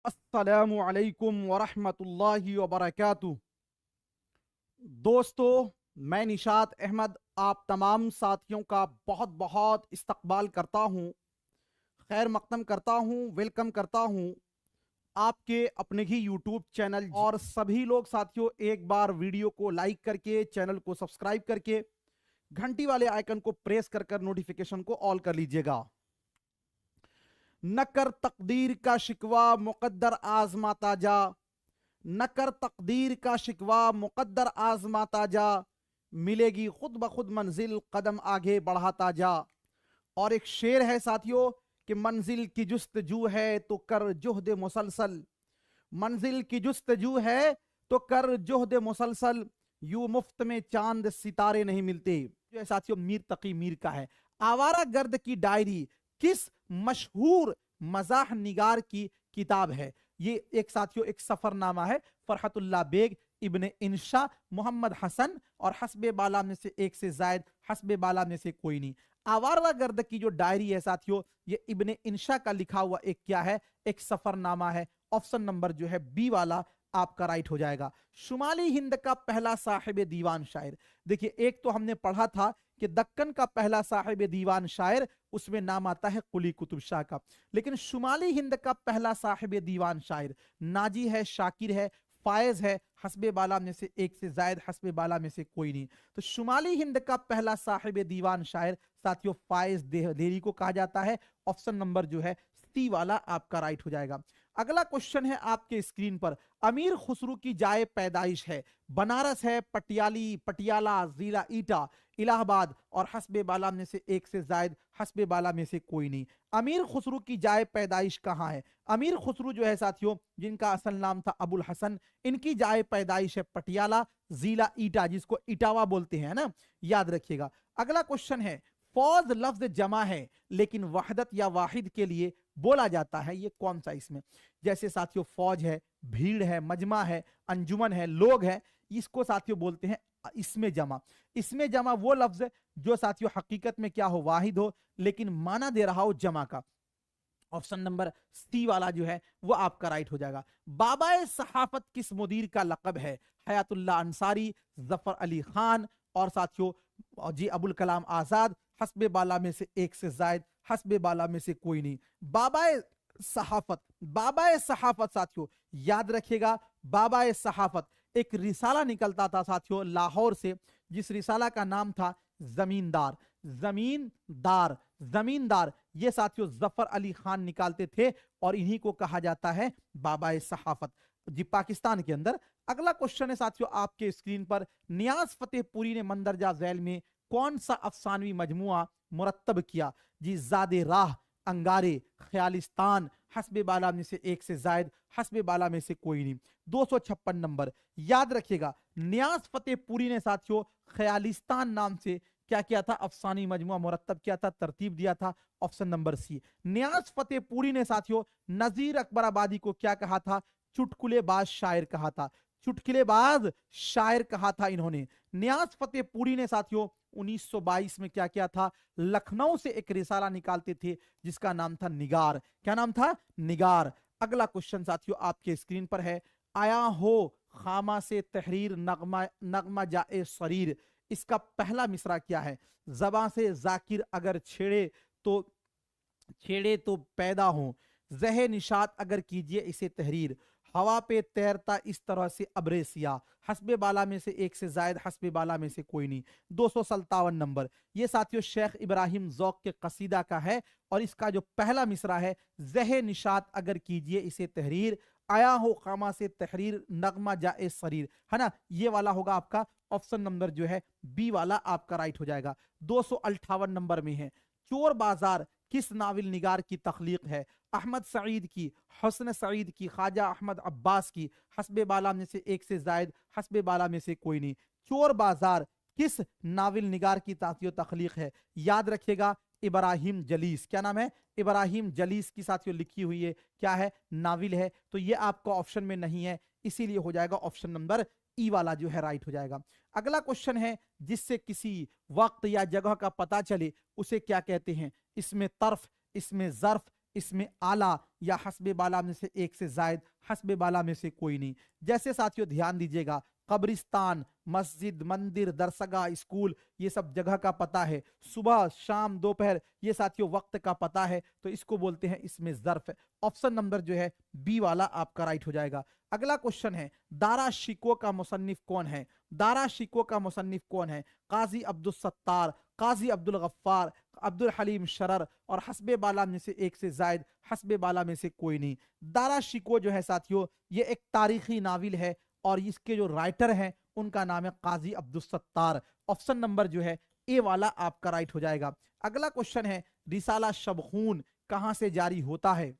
अस्सलामु अलैकुम वरहमतुल्लाहि वबरकातुह। दोस्तों, मैं निशात अहमद आप तमाम साथियों का बहुत बहुत इस्तकबाल करता हूँ, खैर मकदम करता हूँ, वेलकम करता हूँ आपके अपने ही यूट्यूब चैनल। और सभी लोग साथियों एक बार वीडियो को लाइक करके, चैनल को सब्सक्राइब करके, घंटी वाले आइकन को प्रेस कर कर नोटिफिकेशन को ऑल कर लीजिएगा। न कर तकदीर का शिकवा मुकद्दर आजमाता जा, न कर तकदीर का शिकवा मुकद्दर आजमाता जा, मिलेगी खुद ब खुद मंजिल कदम आगे बढ़ाता जा। और एक शेर है साथियों कि मंजिल की जुस्तजू है तो कर जुहद मुसलसल, मंजिल की जुस्तजू है तो कर जुहद मुसलसल, यू मुफ्त में चांद सितारे नहीं मिलते। जो है साथियों मीर तकी मीर का है। आवारा गर्द की डायरी किस मशहूर मजाह निगार की किताब है? ये एक साथियों एक सफरनामा है। फरहतुल्लाह बेग, इब्ने इंशा, मोहम्मद हसन और हस्बे बाला में से एक से जायद, हस्बे बाला में से कोई नहीं। आवारा गर्द की जो डायरी है साथियों, ये इब्ने इंशा का लिखा हुआ एक क्या है, एक सफरनामा है। ऑप्शन नंबर जो है बी वाला आपका राइट हो जाएगा। शुमाली हिंद का पहला साहिब दीवान शायर, देखिए एक तो हमने पढ़ा था कि दक्कन का पहला साहिब दीवान शायर, उसमें नाम आता है कुली कुतुब शाह का। लेकिन शुमाली हिंद का पहला साहिब दीवान शायर नाजी है, शाकिर है, फायज है, हस्बे बाला में से एक से जायद, हस्बे बाला में से कोई नहीं। तो शुमाली हिंद का पहला साहिब दीवान शायर साथियों फायज देरी को कहा जाता है। ऑप्शन नंबर जो है सी वाला आपका राइट हो जाएगा। अगला क्वेश्चन है आपके स्क्रीन पर, अमीर खुसरू की जाए पैदाइश है? बनारस है, पटियाली, पटियाला, जिला ईटा, इलाहाबाद और हस्बे बाला में से एक से जायद, हस्बे बाला में से कोई नहीं। अमीर खुसरू की जाए पैदाइश कहाँ है? अमीर खुसरू जो है साथियों, जिनका असल नाम था अबुल हसन, इनकी जाए पैदाइश है पटियाला, जिला ईटा, जिसको इटावा बोलते हैं ना, याद रखिएगा। अगला क्वेश्चन है, फौज लफ्ज जमा है लेकिन वहदत या वाहिद के लिए बोला जाता है, ये कौन सा इसमें? जैसे साथियों फौज है, भीड़ है, मजमा है, अंजुमन है, लोग है, इसको साथियों बोलते हैं इसमें जमा। इसमें जमा वो लफ्ज है जो साथियों हकीकत में क्या हो, वाहिद हो, लेकिन माना दे रहा हो जमा का। ऑप्शन नंबर सी वाला जो है वो आपका राइट हो जाएगा। बाबाए सहाफत किस मुदीर का लकब है? हयातुल्लाह अंसारी, जफर अली खान और साथियों जी अबुल कलाम आजाद, हस्बे बाला में से एक से जायद, हस्बे बाला में से कोई नहीं। बाबाए सहाफत, बाबाए सहाफत साथियों याद रखिएगा, बाबाए सहाफत एक रिसाला निकलता था साथियों लाहौर से, जिस रिसाला का नाम था जमींदार। जमींदार, जमींदार ये साथियों जफर अली खान निकालते थे और इन्हीं को कहा जाता है बाबाए सहाफत जी पाकिस्तान के अंदर। अगला क्वेश्चन है साथियों आपके स्क्रीन पर, नियाज फतेहपुरी ने मंदरजा झैल में कौन सा अफसानवी मजमुआ मुरत्तब किया? जी जादे राह, अंगारे, ख्यालिस्तान, हस्बे बाला में से एक से जायद, हस्बे बाला में से कोई नहीं। 256 नंबर याद रखिएगा। नियाज फतेहपुरी ने साथियों ख्यालिस्तान नाम से क्या किया था, अफसानी मजमुआ मुरत्तब किया था, तरतीब दिया था। Option number C. Niyaz Fatehpuri ने साथियों नजीर अकबर आबादी को क्या कहा था? चुटकुलेबाज शायर कहा था, चुटकुलेबाज शायर कहा था इन्होंने। नियाज फतेहपुरी ने साथियों 1922 में क्या किया था, लखनऊ से एक रिसाला निकालते थे जिसका नाम था निगार। क्या नाम था? निगार। अगला क्वेश्चन साथियों आपके स्क्रीन पर है, आया हो खामा से तहरीर नगमा नगमा जाए शरीर, इसका पहला मिसरा क्या है? जबां से जाकिर अगर छेड़े तो पैदा हो, जहे निशात अगर कीजिए इसे तहरीर, हवा पे तैरता इस तरह से अब्रेसिया, हस्बे बाला में से एक से जायद, हस्बे बाला में से कोई नहीं। 257 नंबर ये साथियों शेख इब्राहिम जौक के कसीदा का है और इसका जो पहला मिसरा है, जहे निशात अगर कीजिए इसे तहरीर, आया हो खामा से तहरीर नगमा जाए शरीर, है ना, ये वाला होगा आपका। ऑप्शन नंबर जो है बी वाला आपका राइट हो जाएगा। 258 नंबर में है, चोर बाजार किस नाविल निगार की तख्लीक है? अहमद सईद की, हसन सईद की, ख्वाजा अहमद अब्बास की, हस्बे बाला में से एक से जायद, हस्बे बाला में से कोई नहीं। चोर बाजार किस नाविल निगार की तख्लीक है? याद रखिएगा इब्राहिम जलीस। क्या नाम है? इब्राहिम जलीस की साथियों लिखी हुई है, क्या है, नाविल है। तो ये आपका ऑप्शन में नहीं है, इसीलिए हो जाएगा ऑप्शन नंबर ई वाला जो है राइट हो जाएगा। अगला क्वेश्चन है, जिससे किसी वक्त या जगह का पता चले उसे क्या कहते हैं? इसमें तर्फ, इसमें जर्फ, इसमें आला या हस्बे बाला में से एक से जायद, हस्बे बाला में से कोई नहीं। जैसे साथियों ध्यान दीजिएगा, कब्रिस्तान, मस्जिद, मंदिर, दरसगाह, स्कूल, ये सब जगह का पता है। सुबह, शाम, दोपहर, ये साथियों वक्त का पता है, तो इसको बोलते हैं इसमें ज़र्फ है। ऑप्शन नंबर जो है बी वाला आपका राइट हो जाएगा। अगला क्वेश्चन है, दारा शिको का मुसन्निफ कौन है? दारा शिको का मुसन्निफ कौन है? काजी अब्दुल सत्तार, काजी अब्दुल गफ्फार, अब्दुल हलीम शरर और हस्बे बाला में से एक से जायद, हस्बे बाला में से कोई नहीं। दारा शिको जो है साथियों, ये एक तारीखी नाविल है और इसके जो राइटर हैं उनका नाम है काजी अब्दुल सत्तार। ऑप्शन नंबर जो है ए वाला आपका राइट हो जाएगा। अगला क्वेश्चन है, रिसाला शबखून कहां से जारी होता है?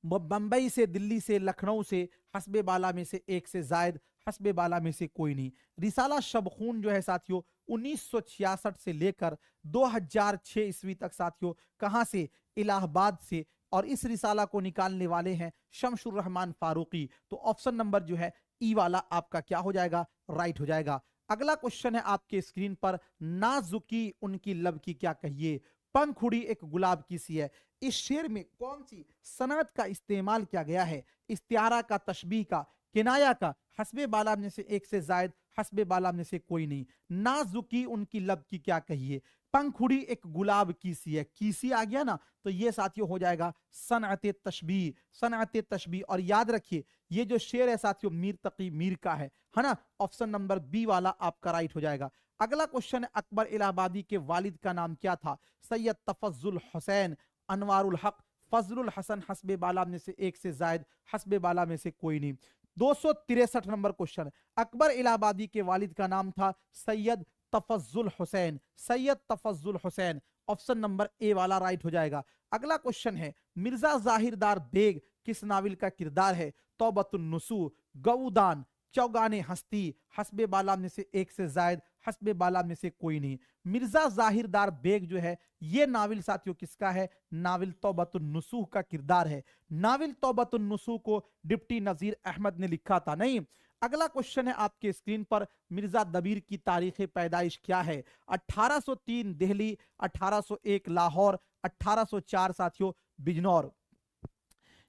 बंबई से, दिल्ली से, लखनऊ से, हस्बे बाला में से एक से जायद, हस्बे बाला में से कोई नहीं। रिसाला शबखून जो है साथियों 1966 से लेकर 2006 ईस्वी तक साथियों कहां से? इलाहाबाद से। और इस रिसाला को निकालने वाले हैं शमशुर रहमान फारूकी। तो ऑप्शन नंबर जो है ई वाला आपका क्या हो जाएगा? राइट हो जाएगा। अगला क्वेश्चन है आपके स्क्रीन पर, नाजुकी उनकी लब की क्या कहिए, पंखुड़ी एक गुलाब की सी है। इस शेर में कौन सी सनअत का इस्तेमाल किया गया है? इस्तिआरा का, तशबीह का, किनाया का, हस्बे बाला में से एक से जायद, हस्बे बाला में से कोई नहीं। नाजुकी उनकी लब की क्या कहिए, पंखुड़ी एक गुलाब की सी है। कीसी आ गया ना, तो ये साथियों हो जाएगा सनअत तशबीह, सनअत तशबीह। और याद रखिए ये जो शेर है साथियों मीर तकी मीर का है ना। ऑप्शन नंबर बी वाला आपका राइट हो जाएगा। अगला क्वेश्चन है, अकबर इलाहाबादी के वालिद का नाम क्या था? सैयद तफज्जुल हुसैन, अनवारुल हक, फजलुल हसन, हस्बे बाला में से एक से जायद, हस्बे बाला में से कोई नहीं। 263 नंबर क्वेश्चन, अकबर इलाहाबादी के वालिद का नाम था Syed Tafazzul Hussain, Syed Tafazzul Hussain. Option number A वाला राइट हो जाएगा। अगला क्वेश्चन है, मिर्जा जाहिरदार बेग किस नाविल का किरदार है? तौबतुन नुसू, गऊदान, चौगाने हस्ती, हस्बे बाला में से एक से जायद, हस्बे बाला में से कोई नहीं। मिर्जा जाहिरदार बेग जो है ये नाविल साथियों किसका है? नाविल तौबतुन नुसूह का किरदार है। नाविल तौबतुन नुसूह को डिप्टी नजीर अहमद ने लिखा था, नहीं। अगला क्वेश्चन है आपके स्क्रीन पर, मिर्जा दबीर की तारीख पैदाइश क्या है? 1803 दिल्ली, 1801 लाहौर, 1804 साथियों बिजनौर।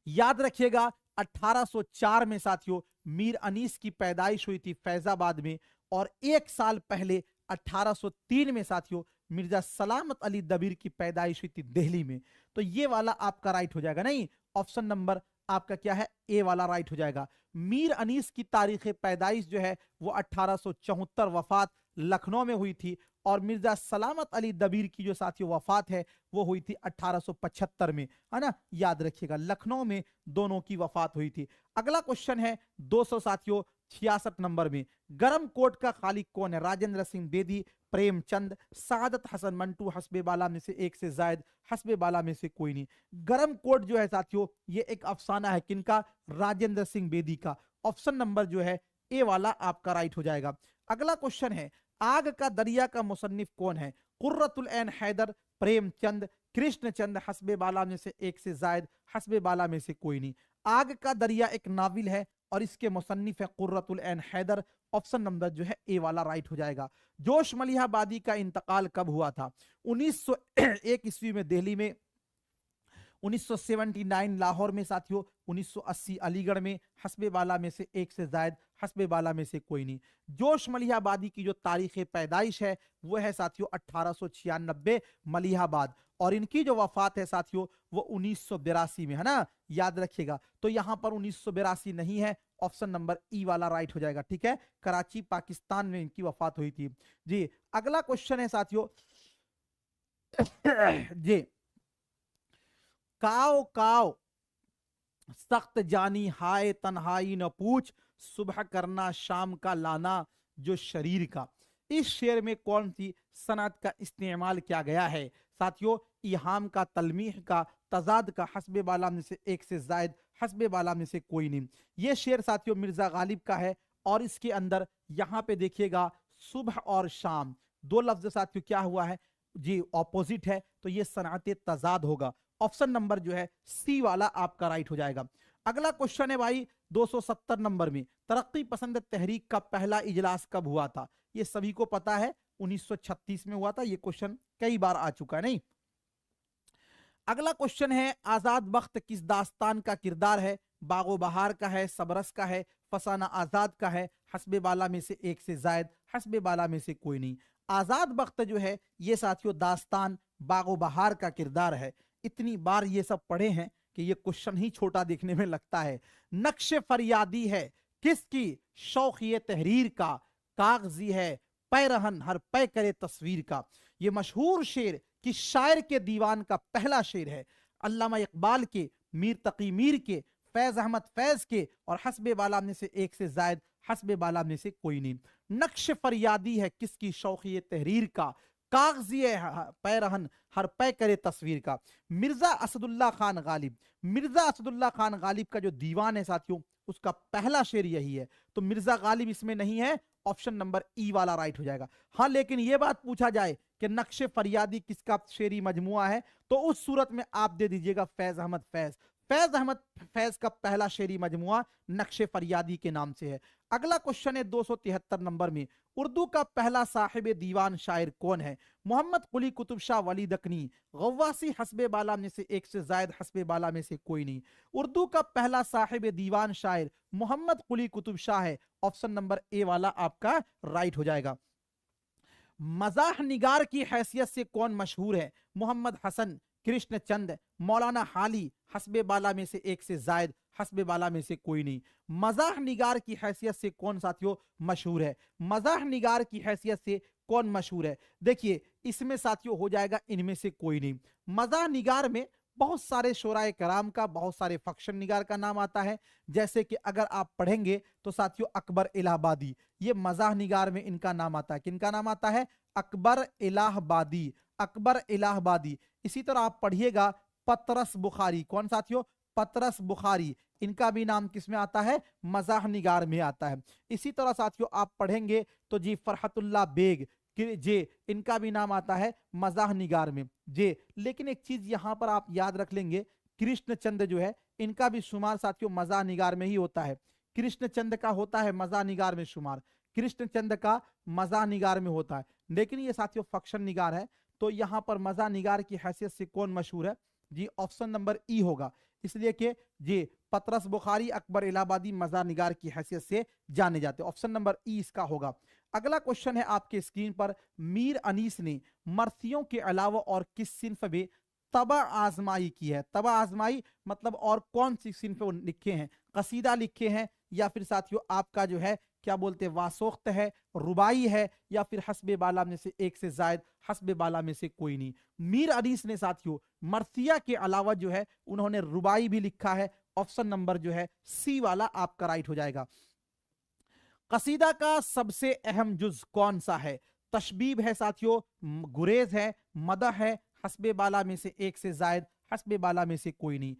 याद रखिएगा 1804 में साथियों मीर अनीस की पैदाइश हुई थी फैजाबाद में, और एक साल पहले 1803 में साथियों मिर्जा सलामत अली दबीर की पैदाइश हुई थी दिल्ली में। तो ये वाला आपका राइट हो जाएगा, नहीं। ऑप्शन नंबर आपका क्या है? ए वाला राइट हो जाएगा। मीर अनीस की तारीख पैदाइश जो है वो 1874, वफात लखनऊ में हुई थी। और मिर्जा सलामत अली दबीर की जो साथियों वफात है वो हुई थी 1875 में, है ना। याद रखिएगा लखनऊ में दोनों की वफात हुई थी। अगला क्वेश्चन है 200 साथियों 66 नंबर में, गरम कोट का खालिक कौन है? राजेंद्र सिंह बेदी, प्रेमचंद, सादत हसन मंटू, हस्बे बाला में से एक से जायद, हस्बे बाला में से कोई नहीं। गरम कोट जो है साथियों ये एक अफसाना है, किनका? राजेंद्र सिंह बेदी का। ऑप्शन नंबर जो है ए वाला आपका राइट हो जाएगा। अगला क्वेश्चन है, आग का दरिया का मुसन्निफ कौन है? कुर्रतुल ऐन हैदर, प्रेमचंद, कृष्णचंद, हस्बे बाला में से एक से जायद, हस्बे बाला में से कोई नहीं। आग का दरिया एक नाविल है और इसके मुसन्निफ है कुर्रतुल ऐन हैदर। ऑप्शन नंबर जो है ए वाला राइट हो जाएगा। जोश मलिहाबादी का इंतकाल कब हुआ था? 1901 ईस्वी में दिल्ली में, 1979 लाहौर में साथियों, 1980 अलीगढ़ में, हस्बे बाला में से एक से जायद, हस्बे बाला में से कोई नहीं। जोश मलिहाबादी की जो तारीख पैदाइश है वो है साथियों 1896 मलिहाबाद, और इनकी जो वफात है साथियों वो 1982 में, है ना। याद रखिएगा तो यहां पर 1982 नहीं है, ऑप्शन नंबर ई वाला राइट हो जाएगा, ठीक है। कराची पाकिस्तान में इनकी वफात हुई थी जी। अगला क्वेश्चन है साथियों जी, काओ काओ सख्त जानी हाय तन्हाई न पूछ, सुबह करना शाम का लाना जो शरीर का। इस शेर में कौन सी सनअत का इस्तेमाल किया गया है साथियों? इहाम का, तलमीह का, तजाद का, हस्बे बाला में से एक से जायद, हस्बे बाला में से कोई नहीं। ये शेर साथियों मिर्जा गालिब का है और इसके अंदर यहां पे देखिएगा सुबह और शाम दो लफ्ज साथियों क्या हुआ है जी, ऑपोजिट है, तो ये सनअत तजाद होगा। ऑप्शन नंबर जो है सी वाला आपका राइट हो जाएगा। अगला क्वेश्चन है भाई 270 नंबर में, तरक्की पसंद तहरीक का पहला इजलास कब हुआ था? ये सभी को पता है 1936 में हुआ था, ये क्वेश्चन कई बार आ चुका है, नहीं। अगला क्वेश्चन है, आजाद बख्त किस दास्तान का किरदार है? बागो बहार का है, सबरस का है, फसाना आजाद का है, हस्बे बाला में से एक से जायद, हस्बे बाला में से कोई नहीं। आजाद बख्त जो है ये साथियों दास्तान बागो बहार का किरदार है। इतनी बार ये सब पढ़े हैं कि ये क्वेश्चन ही छोटा देखने में लगता है। नक्श फरियादी है किसकी? शौकिये तहरीर का। कागजी है पैरहन हर पै करे तस्वीर का। ये मशहूर शेर कि शायर के दीवान का पहला शेर है। अल्लामा इकबाल के, मीर तकी मीर के, फैज अहमद फैज के और हस्बे बाला में से एक से जायद, हस्बे बाला में से कोई नहीं। नक्श फरियादी है किसकी? शौकिये तहरीर का। कागजी पैरहन हर पै करे तस्वीर का। मिर्जा असदुल्ला खान गालिब। मिर्जा असदुल्ला खान गालिब का जो दीवान है साथियों उसका पहला शेर यही है। तो मिर्जा गालिब इसमें नहीं है, ऑप्शन नंबर ई वाला राइट हो जाएगा। हाँ, लेकिन यह बात पूछा जाए कि नक्शे फरियादी किसका शेरी मजमुआ है, तो उस सूरत में आप दे दीजिएगा फैज अहमद फैज। फैज अहमद फैज का पहला शेरी मजमुआ नक्शे फरियादी के नाम से है। अगला क्वेश्चन है 273 नंबर में, उर्दू का पहला साहिब दीवान शायर कौन है? मोहम्मद कुली कुतुब शाह वली दकनी। गव्वासी हस्बे बाला में से एक से जायद, हस्बे बाला में से कोई नहीं। उर्दू का पहला साहिब दीवान शायर मोहम्मद कुली कुतुब शाह है। ऑप्शन नंबर ए वाला आपका राइट हो जाएगा। मजाह निगार की हैसियत से कौन मशहूर है? मोहम्मद हसन, कृष्ण चंद, मौलाना हाली, हस्बे बाला में से एक से जायद, हस्बे बाला में से कोई नहीं। मजाह निगार की हैसियत से कौन साथियों मशहूर है? मजाह निगार की हैसियत से कौन मशहूर है? देखिए इसमें साथियों हो जाएगा इनमें से कोई नहीं। मजाह निगार में बहुत सारे शोराए कराम का, बहुत सारे फक्शन निगार का नाम आता है। जैसे कि अगर आप पढ़ेंगे तो साथियों अकबर इलाहाबादी, ये मजाह निगार में इनका नाम आता है। किनका नाम आता है? अकबर इलाहाबादी, अकबर इलाहाबादी। इसी तरह आप पढ़िएगा पतरस बुखारी। कौन साथियों? पतरस बुखारी, इनका भी नाम किस में आता है? मजाह निगार में आता है। इसी तरह साथियों आप पढ़ेंगे तो जी फरहतुल्लाह बेग जे, इनका भी नाम आता है मजाह निगार में जे। लेकिन एक चीज यहां पर आप याद रख लेंगे, कृष्णचंद जो है इनका भी शुमार साथियों मजाह निगार में ही होता है। कृष्णचंद का होता है मजाह निगार में शुमार, कृष्णचंद का मजाह निगार में होता है। लेकिन ये साथियों फक्शन निगार है। तो यहां पर मजाह निगार की हैसियत से कौन मशहूर है? जी ऑप्शन नंबर ई होगा। इसलिए कि जी पतरस बुखारी अकबर इलाहाबादी मजाह निगार की हैसियत से जाने जाते। ऑप्शन नंबर ई इसका होगा। अगला क्वेश्चन है आपके स्क्रीन पर, मीर अनीस ने मर्सियों के अलावा और किस सिन्फ में तबा आजमाई की है? तबा आजमाई मतलब और कौन सी सिन्फ लिखे हैं? कसीदा लिखे हैं या फिर साथियों आपका जो है क्या बोलते हैं वासोख्त है, रुबाई है, या फिर हस्बे बाला में से एक से जायद, हस्बे बाला में से कोई नहीं। मीर अनीस ने साथियों मर्सिया के अलावा जो है उन्होंने रुबाई भी लिखा है। ऑप्शन नंबर जो है सी वाला आपका राइट हो जाएगा। कसीदा का सबसे अहम जुज कौन सा है? तशबीब है साथियों, गुरेज है, मदह है, हस्बे बाला में से एक से जायद, हस्बे बाला में से कोई नहीं।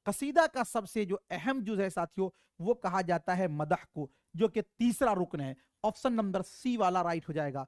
कसीदा का सबसे जो अहम जुज है साथियों वो कहा जाता है मदह को, जो कि तीसरा रुकन है। ऑप्शन नंबर सी वाला राइट हो जाएगा।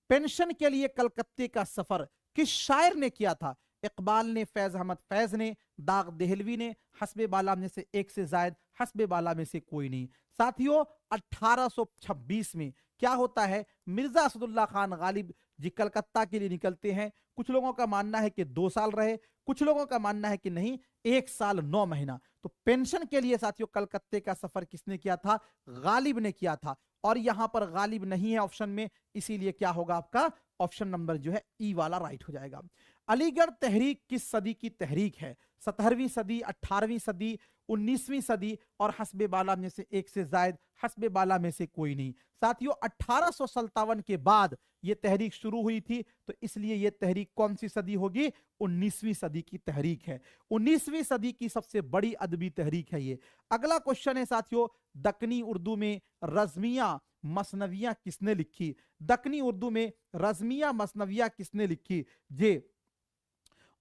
पेंशन के लिए कलकत्ते का सफर किस शायर ने किया था? इकबाल ने, फैज अहमद फैज ने, दाग देहलवी ने, हस्बे बाला में से एक से जायद, हस्बे बाला में से कोई नहीं। साथियों 1826 में क्या होता है, मिर्जा असदुल्ला खान गालिब जी कलकत्ता के लिए निकलते हैं। कुछ लोगों का मानना है कि 2 साल रहे, कुछ लोगों का मानना है कि नहीं 1 साल 9 महीना। तो पेंशन के लिए साथियों कलकत्ते का सफर किसने किया था? गालिब ने किया था। और यहां पर गालिब नहीं है ऑप्शन में, इसीलिए क्या होगा आपका ऑप्शन नंबर जो है ई वाला राइट हो जाएगा। अलीगढ़ तहरीक किस सदी की तहरीक है? 17वीं सदी, 18वीं सदी, 19वीं सदी और हस्बे बाला में से एक से जायद, हस्बे बाला में से कोई नहीं। साथियों 1857 के बाद यह तहरीक शुरू हुई थी, तो इसलिए यह तहरीक कौन सी सदी होगी? 19वीं सदी की तहरीक है। 19वीं सदी की सबसे बड़ी अदबी तहरीक है ये। अगला क्वेश्चन है साथियों, दक्कनी उर्दू में रज़मिया मसनवियां किसने लिखी? दक्कनी उर्दू में रज़मिया मसनवियां किसने लिखी? जे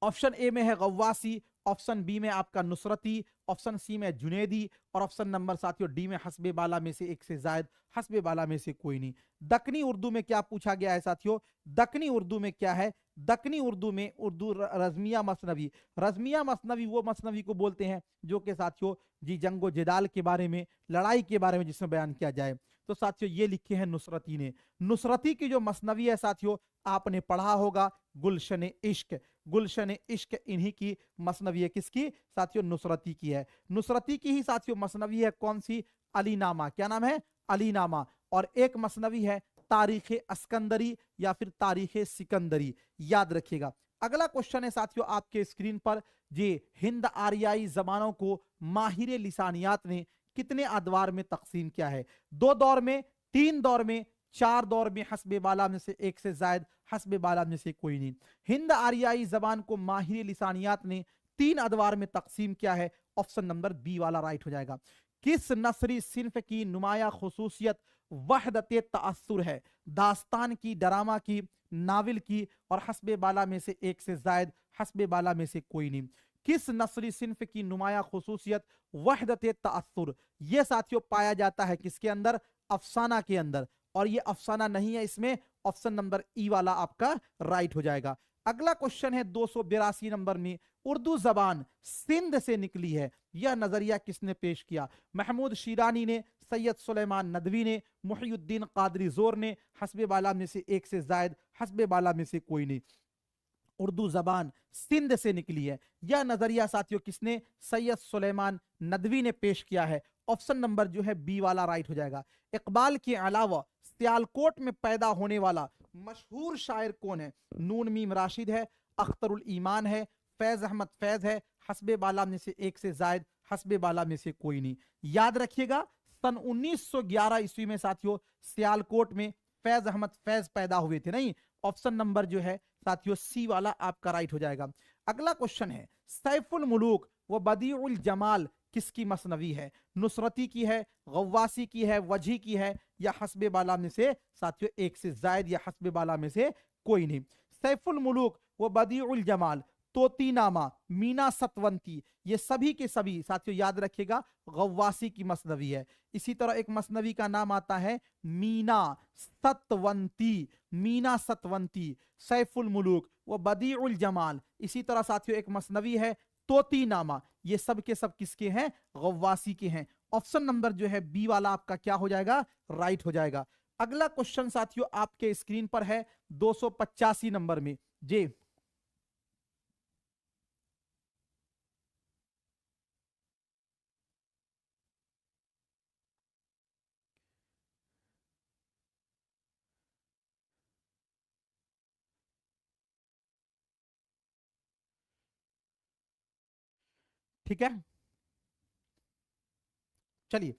ऑप्शन ए में है गव्वासी, ऑप्शन बी में आपका नुसरती, ऑप्शन सी में जुनेदी और ऑप्शन नंबर साथियों डी में हस्बे बाला में से एक से जायद, हस्बे बाला में से कोई नहीं। दक्कनी उर्दू में क्या पूछा गया है साथियों? दक्कनी उर्दू में क्या है? दक्कनी उर्दू में उर्दू रज़मिया मसनवी, रज़मिया मसनवी वो मसनवी को बोलते हैं जो कि साथियों जी जंगो जिदाल के बारे में, लड़ाई के बारे में जिसमें बयान किया जाए। तो साथियों ये लिखे हैं नुसरती ने। नुसरती की जो मसनवी है साथियों आपने पढ़ा होगा गुलशन इश्क। गुलशन इश्क इन्हीं की मसनवी है। किसकी साथियों? नुसरती की है। नुसरती की ही साथियों मसनवी है कौन सी? अलीनामा। क्या नाम है? अलीनामा। और एक मसनवी है तारीख अस्कंदरी या फिर तारीख सिकंदरी, याद रखिएगा। अगला क्वेश्चन है साथियों आपके स्क्रीन पर, जी हिंद आर्याई जबानों को माहिर लिसानियात ने कितने अदवार में तकसीम किया है? 2 दौर में, 3 दौर में, 4 दौर में, हस्बे बाला में से एक से जायद, हस्बे बाला में से कोई नहीं। हिंद आर्याई जबान को माहिर लिसानियात ने 3 अदवार में तकसीम किया है। ऑप्शन नंबर बी वाला राइट हो जाएगा। किस नसरी सिन्फ की नुमाया खुसूसियत वहदत तअस्सुर है? दास्तान की, डरामा की, नावल की और हस्बे बाला में से एक से जायद, हस्बे बाला में से कोई नहीं। किस नस्री सिन्फ की नुमाया खुसूसियत वहदत तअस्सुर? ये साथियों पाया जाता है किसके अंदर? अफसाना के अंदर। और ये अफसाना नहीं है, इसमें ऑप्शन नंबर ई वाला आपका राइट हो जाएगा। अगला क्वेश्चन है 282 नंबर में, उर्दू जबान सिंध से निकली है, यह नजरिया किसने पेश किया? महमूद शीरानी ने, सैयद सुलेमान नदवी ने, मुहियुद्दीन कादरी जोर ने, हस्बे बाला में से एक से जायद, हस्बे बाला में से कोई नहीं। उर्दू जबान सिंध से निकली है, यह नजरिया साथियों किसने? सैयद सुलेमान नदवी ने पेश किया है। ऑप्शन नंबर जो है बी वाला राइट हो जाएगा। इकबाल के अलावा सियालकोट में पैदा होने वाला मशहूर शायर कौन है? नून मीम राशिद है, अख्तरुल ईमान है, फैज अहमद फैज है, हस्बे बाला में से एक से जायद, हस्बे बाला में से कोई नहीं। याद रखिएगा सन 1911 ईस्वी में साथियों सियालकोट में फैज अहमद फैज पैदा हुए थे। नहीं, ऑप्शन नंबर जो है साथियों सी वाला आपका राइट हो जाएगा। अगला क्वेश्चन है, सैफुल मुलूक व बदीउल जमाल किसकी मसनवी है? नुसरती की है, गव्वासी की है, वजी की है या हस्बे बाला में से साथियों एक से जायद या हस्बे बाला में से कोई नहीं। सैफुल मुलूक व बदीउल जमाल, तोतीनामा, मीना सतवंती, ये सभी के सभी साथियों याद रखिएगा गव्वासी की मसनवी है। इसी तरह एक मसनवी का नाम आता है मीना सतवंती, मीना सतवंती, सैफुल मुलूक व बदीउल जमाल। इसी तरह साथियों एक मसनवी है तोतीनामा, ये सब के सब किसके हैं? गव्वासी के हैं। ऑप्शन नंबर जो है बी वाला आपका क्या हो जाएगा? राइट हो जाएगा। अगला क्वेश्चन साथियों आपके स्क्रीन पर है 285 नंबर में, जी ठीक है। चलिए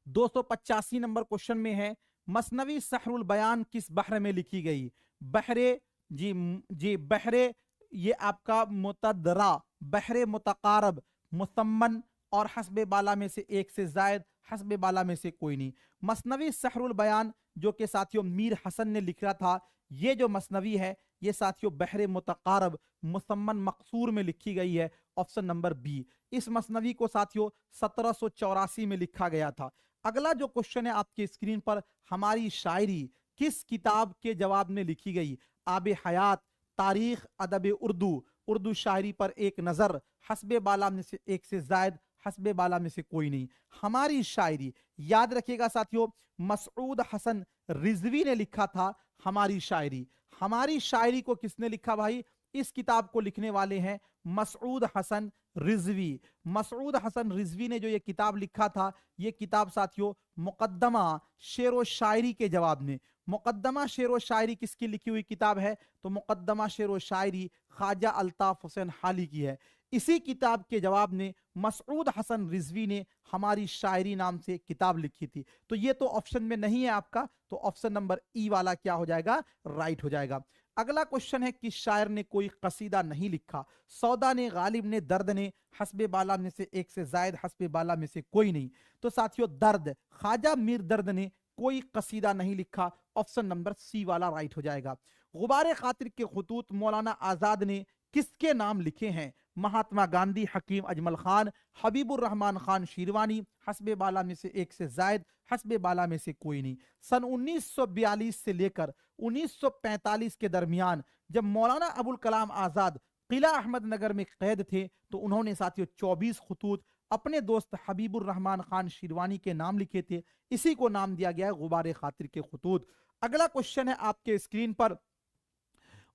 285 नंबर क्वेश्चन में है, मसनवी सहरुल बयान किस बहर में लिखी गई? बहरे, जी बहरे, ये आपका मुतदरा, बहरे मुतकारब, मुसम्मन और हस्बे बाला में से एक से जायद, हस्बे बाला में से कोई नहीं। मसनवी सहरुल बयान जो कि साथियों मीर हसन ने लिखा था, ये जो मसनवी है ये साथियों बहरे मुतकारब मुसम्मन मकसूर में लिखी गई है। Option number B. इस मसनवी को साथियों 1784 में लिखा गया था। अगला जो क्वेश्चन है आपके स्क्रीन पर, हमारी शायरी किस किताब के जवाब में लिखी गई? आबे हयात, तारीख, अदब उर्दू, उर्दू शायरी पर एक नजर, हस्बे बाला में से एक से जायद, हस्बे बाला में से कोई नहीं। हमारी शायरी, याद रखिएगा साथियों मसऊद हसन रिजवी ने लिखा था हमारी शायरी। हमारी शायरी को किसने लिखा भाई? इस किताब को लिखने वाले हैं मसऊद हसन रिजवी। मसऊद हसन रिजवी ने जो ये किताब लिखा था, ये किताब साथियों मुकद्दमा शेर व शायरी के जवाब में, मुकद्दमा शेर व शायरी किसकी लिखी हुई किताब है? तो मुकद्दमा शेर व शायरी ख्वाजा अल्ताफ हुसैन हाली की है। इसी किताब के जवाब में मसऊद हसन रिजवी ने हमारी शायरी नाम से किताब लिखी थी। तो ये तो ऑप्शन में नहीं है आपका, तो ऑप्शन नंबर ई वाला क्या हो जाएगा? राइट हो जाएगा। अगला क्वेश्चन है, किस शायर ने कोई कसीदा नहीं लिखा? सौदा ने, गालिब ने, दर्द ने, हस्बे बाला में से एक से जायद, हस्बे बाला में से कोई नहीं। तो साथियों दर्द, ख्वाजा मीर दर्द ने कोई कसीदा नहीं लिखा। ऑप्शन नंबर सी वाला राइट हो जाएगा। गुबारे खातिर के खुतूत मौलाना आजाद ने किसके नाम लिखे हैं? महात्मा गांधी, हकीम अजमल खान, हबीबुर रहमान खान शीरवानी, हस्बे बाला में से एक से जायद, हस्बे बाला में से कोई नहीं। सन 1942 से लेकर 1945 के दरमियान जब मौलाना अबुल कलाम आजाद किला अहमद नगर में कैद थे, तो उन्होंने साथियों 24 खतूत अपने दोस्त हबीबुर रहमान खान शीरवानी के नाम लिखे थे। इसी को नाम दिया गया है गुबारे खातिर के खतूत। अगला क्वेश्चन है आपके स्क्रीन पर,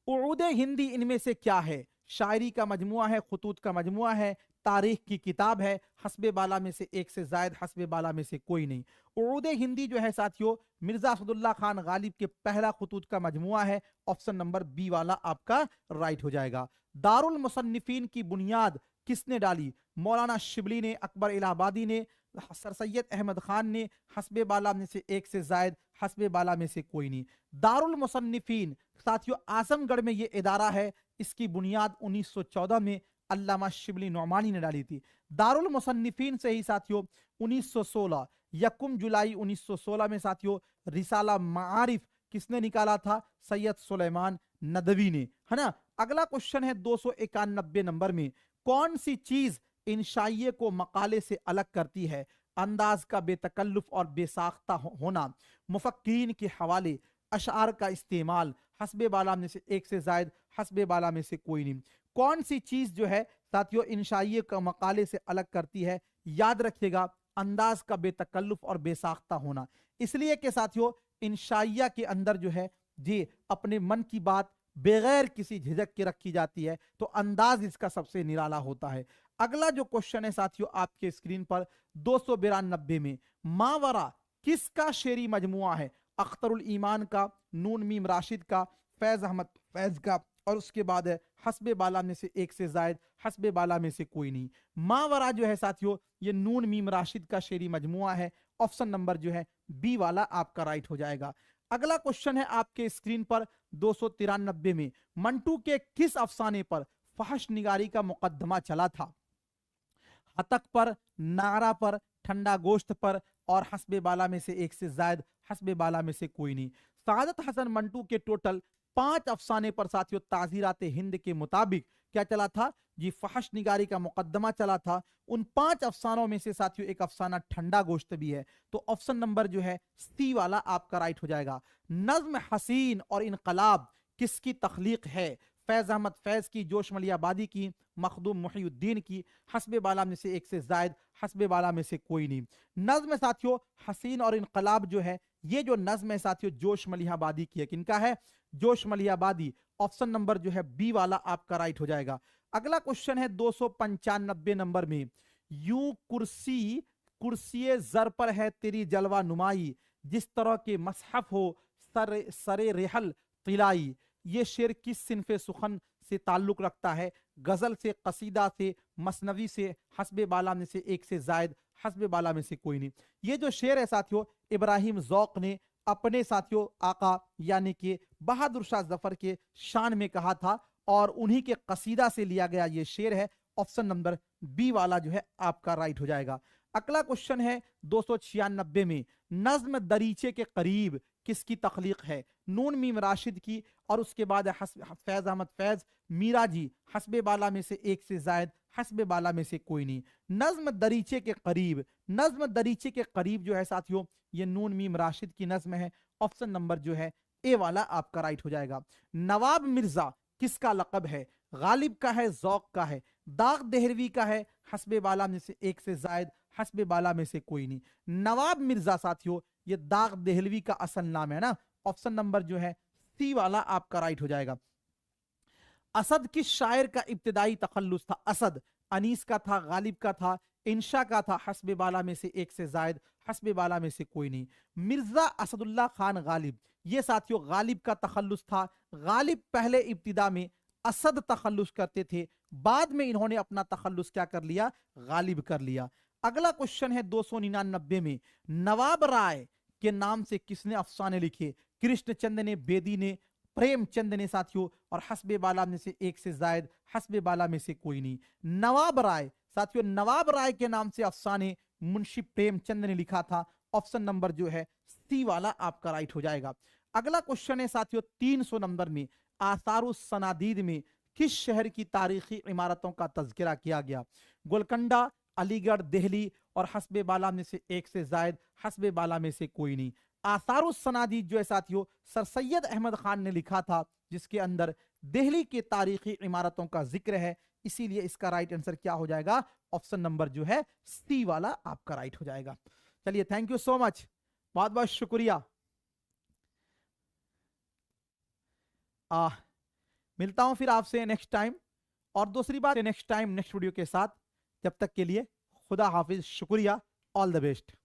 उरूद हिंदी इनमें से क्या है? शायरी का मजमुआ है, खुतूत का मजमुआ है, तारीख की किताब है, हस्बे बाला में से एक से जायद, हस्बे बाला में से कोई नहीं। उरूद हिंदी जो है साथियों मिर्जा असदुल्ला खान गालिब के पहला खुतूत का मजमुआ है। ऑप्शन नंबर बी वाला आपका राइट हो जाएगा। दारुल मुसन्निफीन की बुनियाद किसने डाली? मौलाना शिबली ने, अकबर इलाहाबादी ने, सर सैयद अहमद खान ने, हस्बे बाला में से एक से जायद, हस्बे बाला में से कोई नहीं। दारुल मुसन्निफीन साथियों आजमगढ़ में ये इदारा है, इसकी बुनियाद 1914 में अल्लामा शिबली नौमानी ने डाली थी। दारुल मुसन्निफीन से ही साथियों 1916 यकुम जुलाई 1916 में साथियों रिसाला मारिफ किसने निकाला था? सैयद सुलेमान नदवी ने, है ना। अगला क्वेश्चन है 291 नंबर में, कौन सी चीज इंशाइये को मकाले से अलग करती है? अंदाज का बेतकल्लुफ और बेसाख्ता होना, मुफक्कीरीन के हवाले, अशार का इस्तेमाल, हस्बे बाला में से एक से जायद, हस्बे बाला में से कोई नहीं। कौन सी चीज जो है साथियों इंशाइये का मकाले से अलग करती है? याद रखिएगा, अंदाज का बेतकल्लुफ और बेसाख्ता होना। इसलिए कि साथियों इंशाइया के अंदर जो है जी अपने मन की बात बगैर किसी झिझक के रखी जाती है, तो अंदाज इसका सबसे निराला होता है। अगला जो क्वेश्चन है साथियों आपके स्क्रीन पर 292 में, मावरा किसका शेरी मजमुआ है? अख्तरुल ईमान का, नून मीम राशिद का, फैज अहमद फैज का, और उसके बाद है हस्बे बाला में से एक से जायद, हस्बे बाला में से कोई नहीं। मावरा जो है साथियों ये नून मीम राशिद का शेरी मजमुआ है। ऑप्शन नंबर जो है बी वाला आपका राइट हो जाएगा। अगला क्वेश्चन है आपके स्क्रीन पर 293 में, मंटू के किस अफसाने पर फहश निगारी का मुकदमा चला था? हतक पर, नारा पर, ठंडा गोश्त पर, और हस्बे बाला में से एक से जायद, हस्बे बाला में से कोई नहीं। सादत हसन मंटू के टोटल 5 अफसाने पर साथियों ताजीरात हिंद के मुताबिक क्या चला था जी? फहश निगारी का मुकदमा चला था। उन 5 अफसानों में से साथियों एक अफसाना ठंडा गोश्त भी है, तो ऑप्शन नंबर जो है सी वाला आपका राइट हो जाएगा। नज्म हसीन और इनकलाब किसकी तख्लीक है? फैज अहमद फैज की, जोश मलियाबादी की, मखदूम मुहीउद्दीन की, हस्बे बाला में से एक से जायद, हस्बे बाला में से कोई नहीं। नज्म साथियों हसीन और इनकलाब जो है ये जो नज्म है साथियों जोश मलियाबादी की है। किनका है? जोश मलियाबादी। ऑप्शन नंबर जो है बी वाला आपका राइट हो जाएगा। अगला क्वेश्चन है 295 नंबर में, यूं कुर्सी कुर्सी जर पर है तेरी जलवा नुमाई, जिस तरह के मसहफ हो सरे रेहल तिलाई। ये शेर किस सिनफे सुखन से ताल्लुक रखता है? गजल से, कसीदा से, मसनवी से, हस्बे बाला में से एक से जायद, हस्बे बाला में से कोई नहीं। ये जो शेर है साथियों इब्राहिम ज़ौक़ ने अपने साथियों आका यानी कि बहादुर शाह जफर के शान में कहा था, और उन्हीं के कसीदा से लिया गया ये शेर है। ऑप्शन नंबर बी वाला जो है आपका राइट हो जाएगा। अगला क्वेश्चन है 296 में, नज्म दरीचे के करीब किसकी तख्लीक है? नून मीम राशिद की, और उसके बाद फैज अहमद फैज, मीरा जी, हस्बे बाला में से एक से जायद, हस्बे बाला में से कोई नहीं। नज्म दरीचे के करीब, नज्म दरीचे के करीब जो है साथियों ये नून मीम राशिद की नज्म है। ऑप्शन नंबर जो है ए वाला आपका राइट हो जाएगा। नवाब मिर्जा किसका लकब है? गालिब का है, ज़ौक़ का है, दाग देहलवी का है, हस्बे बाला में से एक से जायद, हस्बे बाला में से कोई नहीं। नवाब मिर्जा साथियों ये दाग देहलवी का असल नाम है ना। ऑप्शन नंबर जो है सी वाला आपका राइट हो जाएगा। असद किस शायर का इब्तिदाई तखल्लुस था? असद अनीस का था, गालिब का था, इंशा का था, हस्बे बाला में से एक से जायद, हस्बे बाला में से कोई नहीं। मिर्जा असदुल्ला खान गालिब ये साथियों गालिब का तखल्लुस था। गालिब पहले इब्तिदा में असद तखल्लुस करते थे, बाद में इन्होंने अपना तखल्लुस क्या कर लिया? गालिब कर लिया। अगला क्वेश्चन है 299 में, नवाब राय के नाम से किसने अफसाने लिखे? कृष्णचंद ने, बेदी ने, प्रेमचंद ने साथियों, और हस्बे बाला में से एक से जायद, हस्बे बाला में से कोई नहीं। नवाब राय साथियों नवाब राय के नाम से अफसाने मुंशी प्रेमचंद ने लिखा था। ऑप्शन नंबर जो है सी वाला आपका राइट हो जाएगा। अगला क्वेश्चन है साथियों 300 नंबर में, आसारुस सनादीद में किस शहर की तारीखी इमारतों का तज़किरा किया गया? गोलकंडा, अलीगढ़, दिल्ली, और हस्बे बाला में से एक से जायद, हस्बे बाला में से कोई नहीं। आसारुस सनादीद जो है साथियों सर सैयद अहमद खान ने लिखा था, जिसके अंदर दिल्ली के तारीखी इमारतों का जिक्र है, इसीलिए इसका राइट आंसर क्या हो जाएगा? ऑप्शन नंबर जो है सी वाला आपका राइट हो जाएगा। चलिए थैंक यू सो मच, बहुत बहुत शुक्रिया। मिलता हूं फिर आपसे नेक्स्ट टाइम। और दूसरी बात, नेक्स्ट टाइम नेक्स्ट वीडियो के साथ। जब तक के लिए खुदा हाफिज, शुक्रिया, ऑल द बेस्ट।